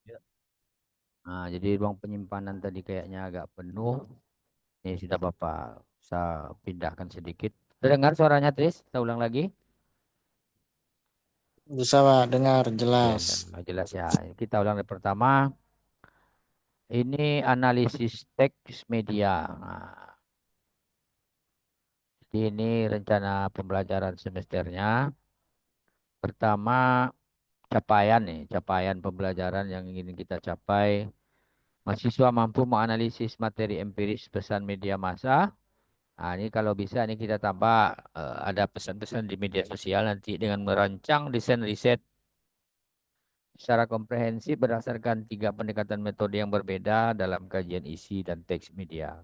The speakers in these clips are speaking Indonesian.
Ya. Nah, jadi ruang penyimpanan tadi kayaknya agak penuh. Ini sudah Bapak saya pindahkan sedikit. Terdengar suaranya, Tris? Saya ulang lagi. Bisa Pak dengar Oke, jelas. jelas ya. Kita ulang dari pertama. Ini analisis teks media. Nah, jadi ini rencana pembelajaran semesternya. Pertama, capaian nih, capaian pembelajaran yang ingin kita capai. Mahasiswa mampu menganalisis materi empiris pesan media massa. Nah, ini kalau bisa ini kita tambah ada pesan-pesan di media sosial nanti dengan merancang desain riset secara komprehensif berdasarkan tiga pendekatan metode yang berbeda dalam kajian isi dan teks media.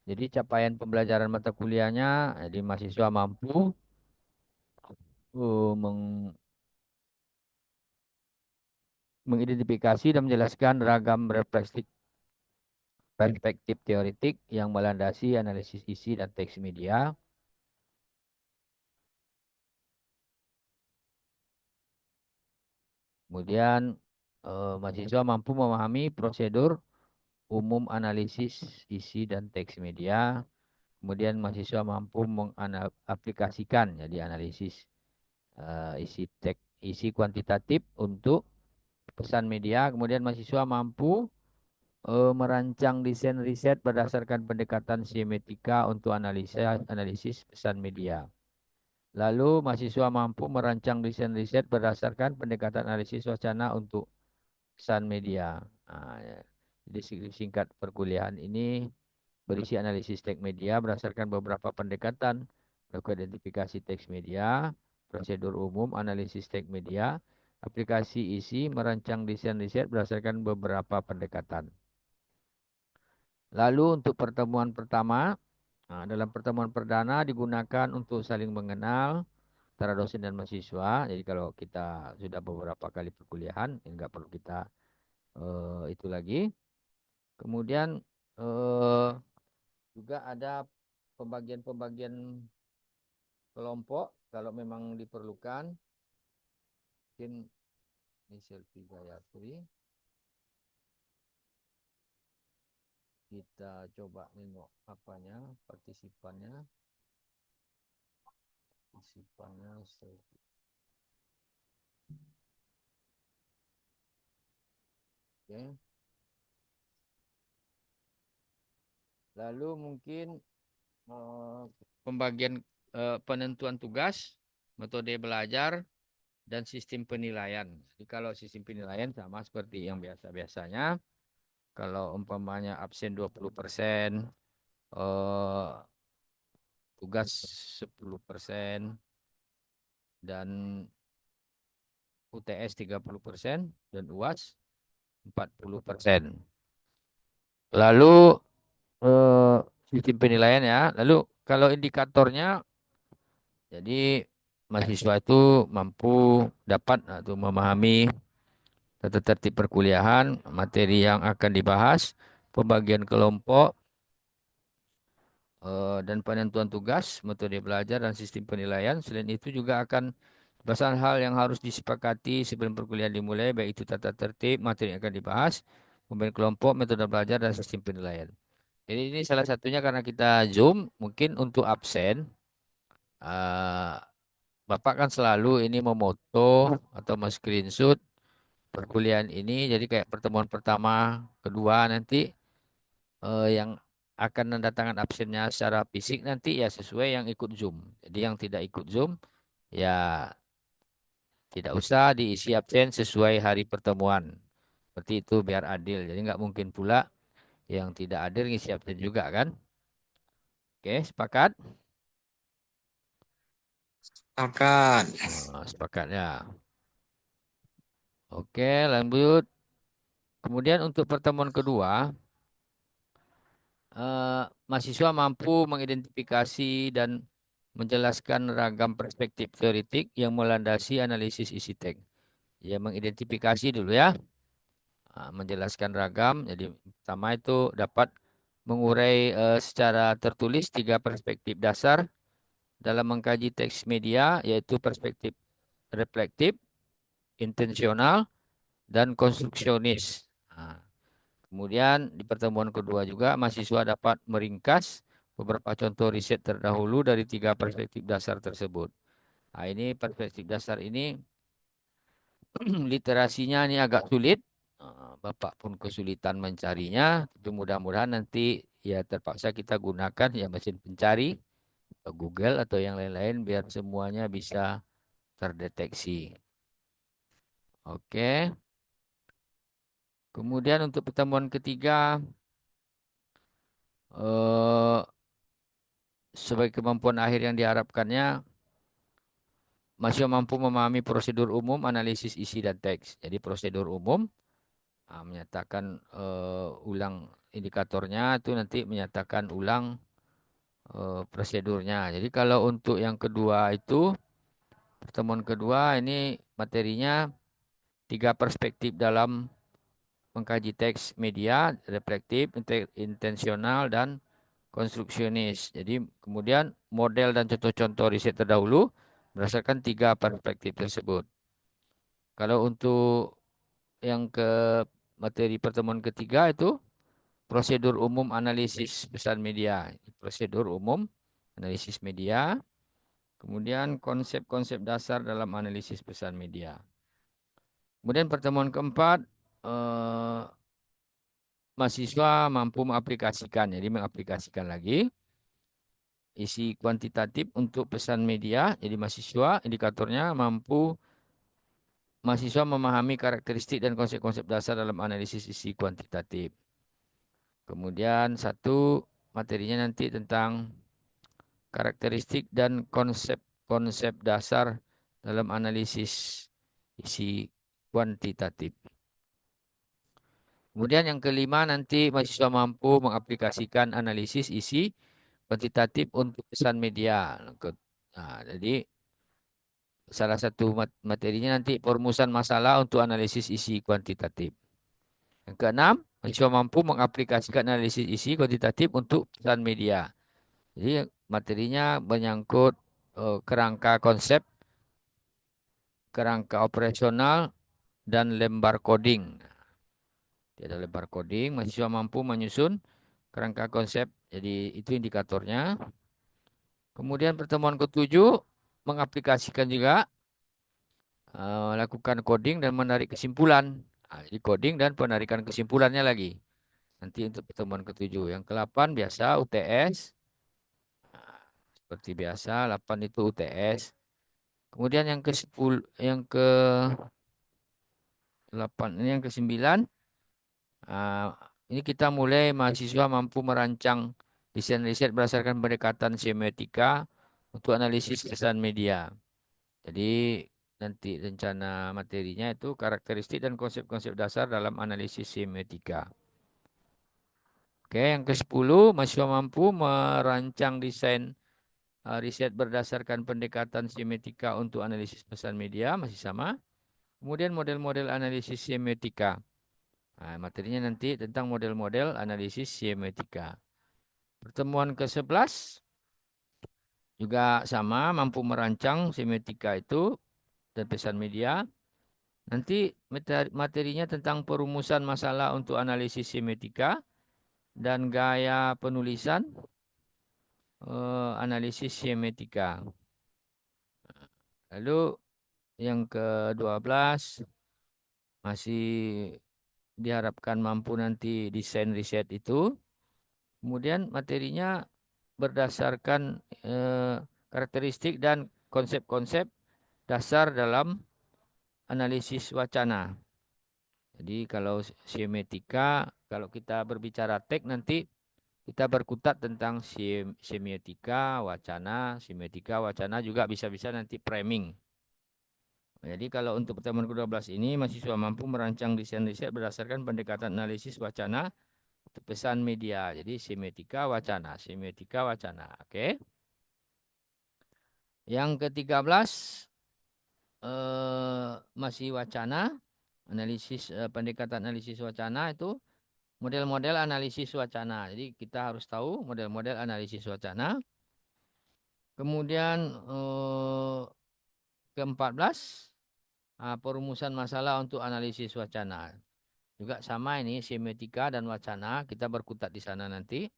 Jadi capaian pembelajaran mata kuliahnya, jadi mahasiswa mampu mengidentifikasi dan menjelaskan ragam perspektif teoritik yang melandasi analisis isi dan teks media. Kemudian mahasiswa mampu memahami prosedur umum analisis isi dan teks media. Kemudian mahasiswa mampu mengaplikasikan jadi analisis isi kuantitatif untuk pesan media. Kemudian mahasiswa mampu merancang desain riset berdasarkan pendekatan semiotika untuk analisis pesan media. Lalu mahasiswa mampu merancang desain riset berdasarkan pendekatan analisis wacana untuk pesan media. Nah, ya. Jadi singkat perkuliahan ini berisi analisis teks media berdasarkan beberapa pendekatan, melakukan identifikasi teks media, prosedur umum analisis teks media, aplikasi isi, merancang desain riset berdasarkan beberapa pendekatan. Lalu untuk pertemuan pertama, nah, dalam pertemuan perdana digunakan untuk saling mengenal antara dosen dan mahasiswa. Jadi kalau kita sudah beberapa kali perkuliahan, enggak perlu kita itu lagi. Kemudian eh, juga ada pembagian-pembagian kelompok kalau memang diperlukan. Mungkin ini Selfie Gayatri. Kita coba nengok apanya, partisipannya. Partisipannya Selfie. Oke. Lalu mungkin eh, pembagian penentuan tugas, metode belajar, dan sistem penilaian. Jadi kalau sistem penilaian sama seperti yang biasa-biasanya. Kalau umpamanya absen 20%, eh, tugas 10%, dan UTS 30% dan UAS 40%. Lalu eh, sistem penilaian ya. Lalu kalau indikatornya, jadi mahasiswa itu mampu dapat atau memahami tata tertib perkuliahan, materi yang akan dibahas, pembagian kelompok, dan penentuan tugas, metode belajar, dan sistem penilaian. Selain itu juga akan dibahas hal yang harus disepakati sebelum perkuliahan dimulai, baik itu tata tertib, materi yang akan dibahas, pembagian kelompok, metode belajar, dan sistem penilaian. Jadi ini salah satunya karena kita Zoom, mungkin untuk absen, eh, Bapak kan selalu ini memoto atau men-screenshot perkuliahan ini, jadi kayak pertemuan pertama, kedua nanti yang akan mendatangkan absennya secara fisik nanti ya sesuai yang ikut Zoom. Jadi yang tidak ikut Zoom ya tidak usah diisi absen sesuai hari pertemuan. Seperti itu biar adil. Jadi nggak mungkin pula yang tidak hadir ngisi absen juga kan. Oke, sepakat? Akan. Sepakat ya. Oke, lanjut. Kemudian untuk pertemuan kedua, mahasiswa mampu mengidentifikasi dan menjelaskan ragam perspektif teoritik yang melandasi analisis isi teks. Ya, mengidentifikasi dulu ya. Menjelaskan ragam. Jadi pertama itu dapat mengurai secara tertulis tiga perspektif dasar dalam mengkaji teks media, yaitu perspektif reflektif, intensional, dan konstruksionis. Nah, kemudian di pertemuan kedua juga mahasiswa dapat meringkas beberapa contoh riset terdahulu dari tiga perspektif dasar tersebut. Nah, ini perspektif dasar ini literasinya ini agak sulit. Bapak pun kesulitan mencarinya. Itu mudah-mudahan nanti ya terpaksa kita gunakan ya mesin pencari, atau Google atau yang lain-lain biar semuanya bisa terdeteksi. Oke. Kemudian untuk pertemuan ketiga, eh, sebagai kemampuan akhir yang diharapkannya, masih mampu memahami prosedur umum, analisis isi dan teks. Jadi prosedur umum menyatakan ulang indikatornya itu nanti menyatakan ulang prosedurnya. Jadi kalau untuk yang kedua itu pertemuan kedua ini materinya tiga perspektif dalam mengkaji teks media, reflektif, intensional, dan konstruksionis. Jadi kemudian model dan contoh-contoh riset terdahulu berdasarkan tiga perspektif tersebut. Kalau untuk yang ke materi pertemuan ketiga itu prosedur umum analisis pesan media. Prosedur umum analisis media. Kemudian konsep-konsep dasar dalam analisis pesan media. Kemudian pertemuan keempat, eh, mahasiswa mampu mengaplikasikan. Jadi mengaplikasikan lagi isi kuantitatif untuk pesan media. Jadi mahasiswa indikatornya mahasiswa memahami karakteristik dan konsep-konsep dasar dalam analisis isi kuantitatif. Kemudian satu materinya nanti tentang karakteristik dan konsep-konsep dasar dalam analisis isi kuantitatif. Kemudian yang kelima nanti mahasiswa mampu mengaplikasikan analisis isi kuantitatif untuk pesan media. Nah, jadi salah satu materinya nanti perumusan masalah untuk analisis isi kuantitatif. Yang keenam, mahasiswa mampu mengaplikasikan analisis isi kuantitatif untuk pesan media. Jadi materinya menyangkut kerangka konsep, kerangka operasional, dan lembar coding. Ada lembar coding, mahasiswa mampu menyusun kerangka konsep. Jadi itu indikatornya. Kemudian pertemuan ketujuh mengaplikasikan juga lakukan coding dan menarik kesimpulan. Nah, jadi coding dan penarikan kesimpulannya lagi. Nanti untuk pertemuan ketujuh. Yang ke-8 biasa UTS. Nah, seperti biasa 8 itu UTS. Kemudian yang ke-10, yang ke-8 ini yang ke-9. Ini kita mulai mahasiswa mampu merancang desain riset berdasarkan pendekatan semiotika untuk analisis pesan media. Jadi nanti rencana materinya itu karakteristik dan konsep-konsep dasar dalam analisis semiotika. Oke, yang ke-10, mahasiswa mampu merancang desain riset berdasarkan pendekatan semiotika untuk analisis pesan media, masih sama. Kemudian model-model analisis semiotika. Nah, materinya nanti tentang model-model analisis semiotika. Pertemuan ke-11 juga sama, mampu merancang semiotika itu dan pesan media. Nanti materinya tentang perumusan masalah untuk analisis semiotika dan gaya penulisan analisis semiotika. Lalu yang ke-12 masih diharapkan mampu nanti desain riset itu. Kemudian materinya berdasarkan karakteristik dan konsep-konsep dasar dalam analisis wacana. Jadi kalau semiotika, kalau kita berbicara teks nanti kita berkutat tentang semiotika, wacana juga bisa-bisa nanti framing. Jadi kalau untuk pertemuan ke-12 ini, mahasiswa mampu merancang desain riset berdasarkan pendekatan analisis wacana pesan media. Jadi semiotika, wacana. Oke. Yang ke-13 masih wacana, pendekatan analisis wacana itu model-model analisis wacana. Jadi kita harus tahu model-model analisis wacana. Kemudian ke-14 Perumusan masalah untuk analisis wacana. Juga sama ini semiotika dan wacana kita berkutat di sana nanti.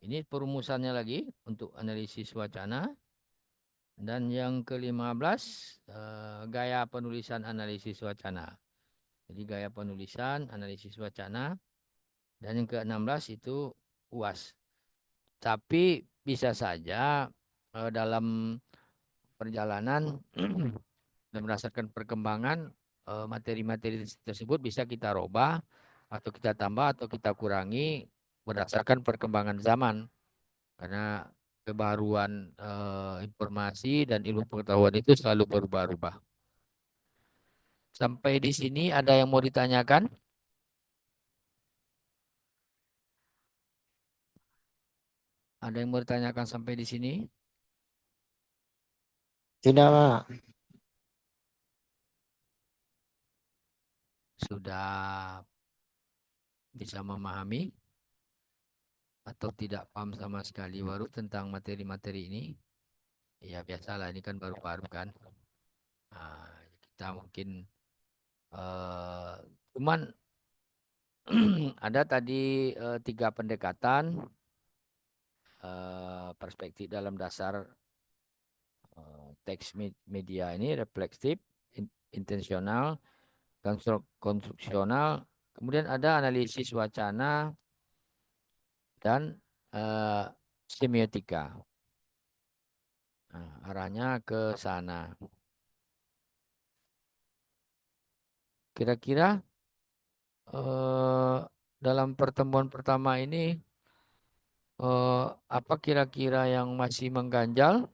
Ini perumusannya lagi untuk analisis wacana. Dan yang ke-15 gaya penulisan analisis wacana. Jadi gaya penulisan analisis wacana. Dan yang ke-16 itu UAS. Tapi bisa saja dalam perjalanan dan berdasarkan perkembangan materi-materi tersebut bisa kita robah atau kita tambah atau kita kurangi berdasarkan perkembangan zaman karena kebaruan informasi dan ilmu pengetahuan itu selalu berubah-ubah. Sampai di sini ada yang mau ditanyakan? Ada yang mau ditanyakan sampai di sini? Tidak, Pak. Sudah bisa memahami atau tidak paham sama sekali baru tentang materi-materi ini? Ya biasalah ini kan baru-baru kan. Nah, kita mungkin eh cuman ada tadi tiga pendekatan perspektif dalam dasar teks media ini refleksif, intensional, konstruksional, kemudian ada analisis wacana dan eh, semiotika. Nah, arahnya ke sana. Kira-kira eh, dalam pertemuan pertama ini apa kira-kira yang masih mengganjal?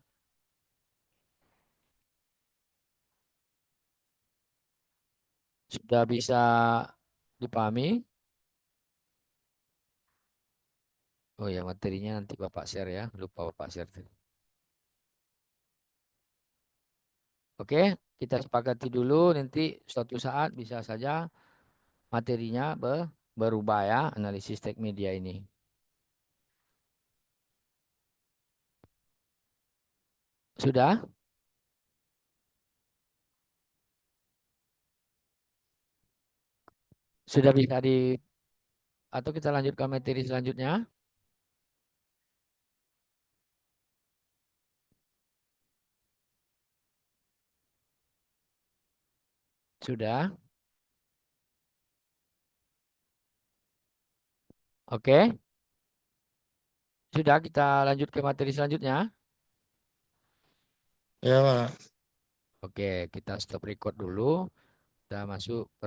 Sudah bisa dipahami? Oh ya, materinya nanti Bapak share ya. Lupa Bapak share tadi. Oke, kita sepakati dulu nanti suatu saat bisa saja materinya berubah ya, analisis teks media ini. Sudah? Sudah bisa atau kita lanjutkan materi selanjutnya? Sudah? Oke, sudah kita lanjut ke materi selanjutnya. Ya, Pak. Oke, kita stop record dulu. Kita masuk